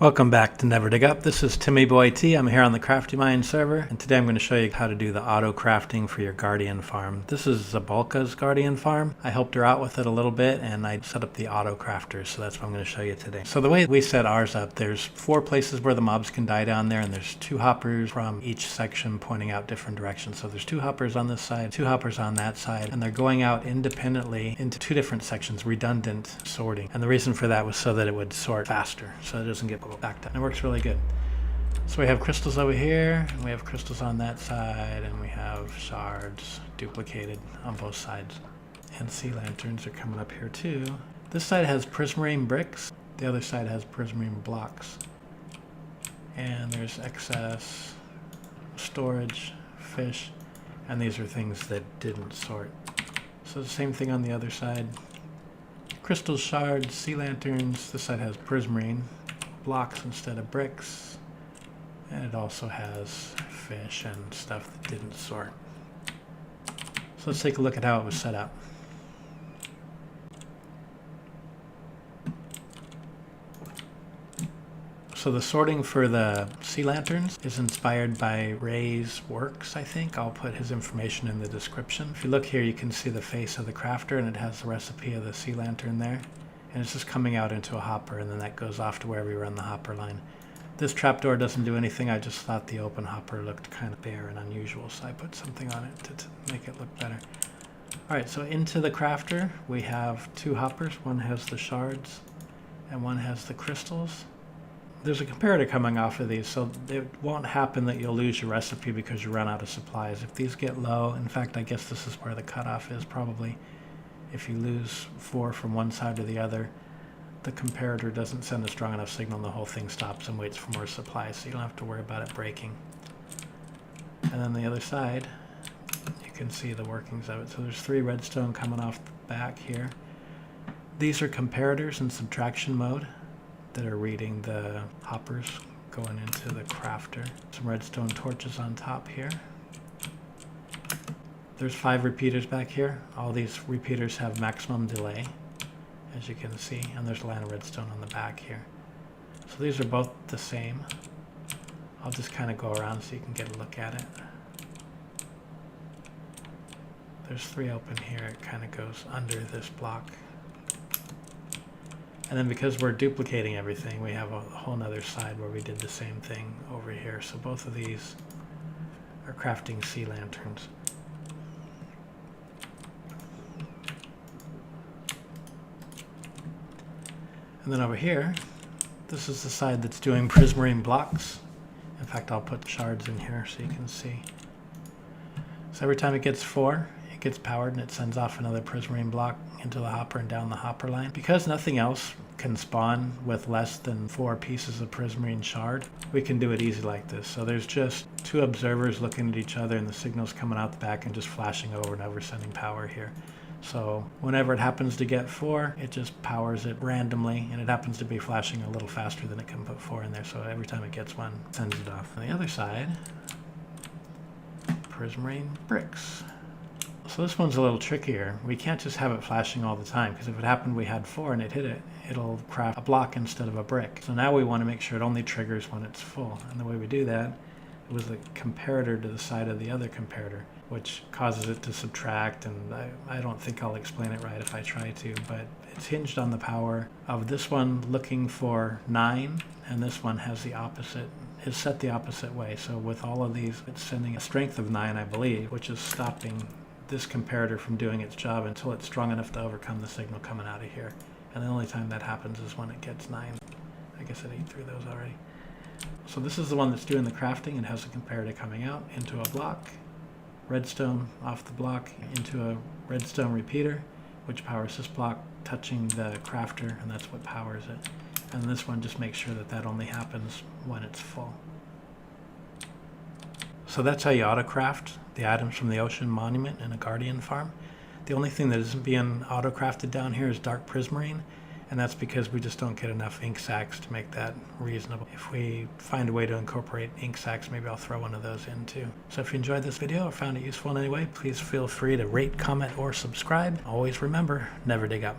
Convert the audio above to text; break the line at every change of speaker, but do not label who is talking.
Welcome back to neverdigup. This is Timmy Boy T. I'm here on the CraftyMynes server, and today I'm going to show you how to do the auto crafting for your guardian farm. This is Zabalka's guardian farm. I helped her out with it a little bit, and I set up the auto crafters, so that's what I'm going to show you today. So the way we set ours up, there's 4 places where the mobs can die down there, and there's 2 hoppers from each section pointing out different directions. So there's 2 hoppers on this side, 2 hoppers on that side, and they're going out independently into 2 different sections, redundant sorting. And the reason for that was so that it would sort faster, so it doesn't get backed up. It works really good. So we have crystals over here, and we have crystals on that side, and we have shards duplicated on both sides. And sea lanterns are coming up here too. This side has Prismarine Bricks, the other side has Prismarine Blocks. And there's excess storage, fish, and these are things that didn't sort. So the same thing on the other side. Crystals, shards, sea lanterns. This side has Prismarine Blocks instead of bricks, and it also has fish and stuff that didn't sort. So let's take a look at how it was set up. So the sorting for the sea lanterns is inspired by Ray's works, I think. I'll put his information in the description. If you look here, you can see the face of the crafter, and it has the recipe of the sea lantern there. And it's just coming out into a hopper, and then that goes off to where we run the hopper line. This trapdoor doesn't do anything. I just thought the open hopper looked kind of bare and unusual, so I put something on it to make it look better. Alright, so into the crafter we have 2 hoppers. One has the shards and one has the crystals. There's a comparator coming off of these, so it won't happen that you'll lose your recipe because you run out of supplies. If these get low, in fact I guess this is where the cutoff is probably. If you lose 4 from one side to the other, the comparator doesn't send a strong enough signal and the whole thing stops and waits for more supplies, so you don't have to worry about it breaking. And then the other side, you can see the workings of it. So there's 3 redstone coming off the back here. These are comparators in subtraction mode that are reading the hoppers going into the crafter. Some redstone torches on top here. There's 5 repeaters back here. All these repeaters have maximum delay, as you can see, and there's a line of redstone on the back here. So these are both the same. I'll just kind of go around so you can get a look at it. There's 3 open here. It kind of goes under this block. And then because we're duplicating everything, we have a whole nother side where we did the same thing over here. So both of these are crafting sea lanterns. And then over here, this is the side that's doing Prismarine Blocks. In fact, I'll put shards in here so you can see. So every time it gets 4, it gets powered and it sends off another Prismarine block into the hopper and down the hopper line. Because nothing else can spawn with less than 4 pieces of Prismarine shard, we can do it easy like this. So there's just 2 observers looking at each other and the signal's coming out the back and just flashing over and over, sending power here. So whenever it happens to get 4, it just powers it randomly, and it happens to be flashing a little faster than it can put 4 in there, so every time it gets 1, it sends it off. On the other side, Prismarine Bricks. So this one's a little trickier. We can't just have it flashing all the time, because if it happened we had 4 and it hit it, it'll craft a block instead of a brick. So now we want to make sure it only triggers when it's full, and the way we do that was a comparator to the side of the other comparator, which causes it to subtract, and I don't think I'll explain it right if I try to, but it's hinged on the power of this one looking for 9, and this one has the opposite, is set the opposite way. So with all of these, it's sending a strength of 9, I believe, which is stopping this comparator from doing its job until it's strong enough to overcome the signal coming out of here. And the only time that happens is when it gets 9. I guess I ate through those already. So this is the one that's doing the crafting and has a comparator coming out into a block, redstone off the block into a redstone repeater, which powers this block touching the crafter, and that's what powers it. And this one just makes sure that that only happens when it's full. So that's how you auto-craft the items from the ocean monument in a guardian farm. The only thing that isn't being auto-crafted down here is Dark Prismarine, and that's because we just don't get enough ink sacs to make that reasonable. If we find a way to incorporate ink sacs, maybe I'll throw one of those in too. So if you enjoyed this video or found it useful in any way, please feel free to rate, comment, or subscribe. Always remember, never dig up.